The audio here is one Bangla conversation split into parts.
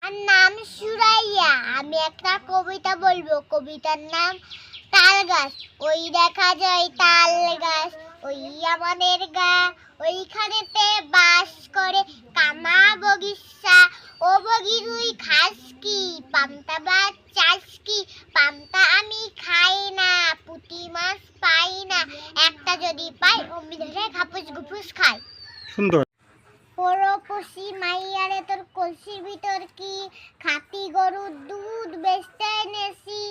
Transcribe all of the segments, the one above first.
আমার নাম সুরাইয়া। আমি একটা কবিতা বলবো। কবিতার নাম তাল গাছ। ওই দেখা যায় তাল গাছ, ওই আমাদের গা, ওইখানেতে বাস করে কামা বগিচা। ও বগি তুই খাস কি? পান্তা ভাত চাস কি? পান্তা আমি খাই না, পুঁটি মাছ পাই না, একটা যদি পাই অমনি ধরে খাপুস গুপুস খাই। সুন্দর। পরপসি মাইয়ারে তোর কলসির ভিতর কি? খাঁটি গরুর দুধ বেচতে এনেছি।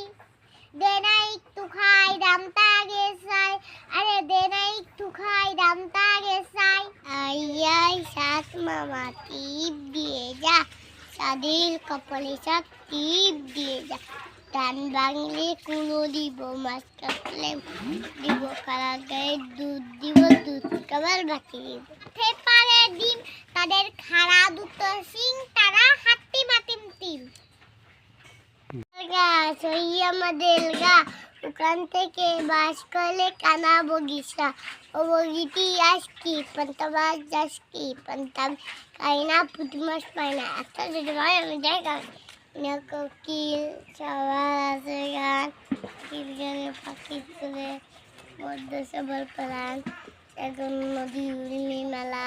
দে না একটু খাই, দামটা আগে চাই। আরে দে না একটু খাই, দামটা আগে চাই। আই আই সাত মামা টিপ দিয়ে যা, সাদির কপালে সব টিপ দিয়ে যা। ধান ভাঙলে কুলো দিব, মাছ কাটলে দিব, কারা গায়ে দুধ দিব, দুধ খাবার বাকি দিব। পারে ডিম তাদের খাড়া দুটো সিং, তারা হাতি মাতিম টিম। গাছ ওই আমাদের গা, ওখান থেকে বাস করলে কানা বগিচা। ও বগিটি আসকি পান্তা মাছ যাসকি, পান্তা খাই না, পুঁটি মাছ পাই না, একটা যদি হয় আমি যাই গান। কোকিল সবার আছে গান, কোকিল গানে পাখি তুলে বড্ড সবল প্রাণ। এখন নদী উর্মি মেলা,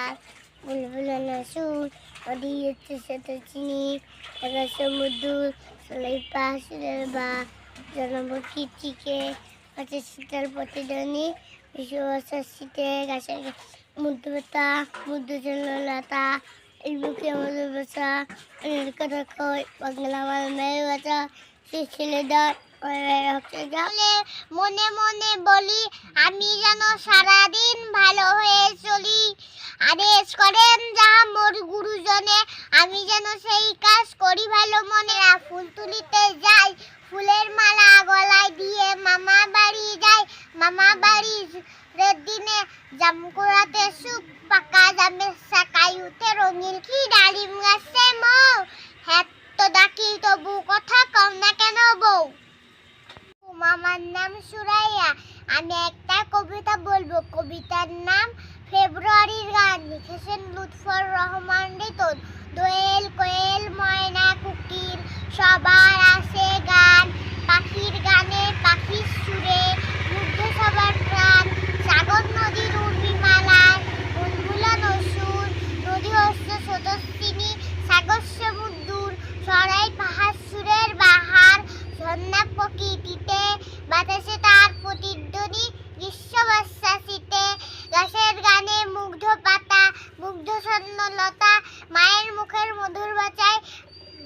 বুলবুলানো সুর, নদী হচ্ছে সাথে চিনি, একটা সমুদ্র চলাই পাহাড়ের বা জনবকি টিকে আছে শীতল প্রতিদ্বন্দ্বী বিশ্ববাসার শীতে গাছে মুদ্রতা মুদ্রজনলতা এই বুকে আমাদের বাসা অনেক কথা কয় বাংলা আমার মেয়ের বাসা সে ছেলেদের মনে মনে বলি আমি যেন সারাদিন ভালো হয়ে চলি। আদেশ করেন যাহা মোর গুরুজনে, আমি যেন সেই কাজ করি ভালো মনে। ফুল তুলিতে যাই, ফুলের মালা গলায় দিয়ে মামা বাড়ি যাই। মামা বাড়ির দিনে জাম কুড়াতে সুখ, পাকা জামের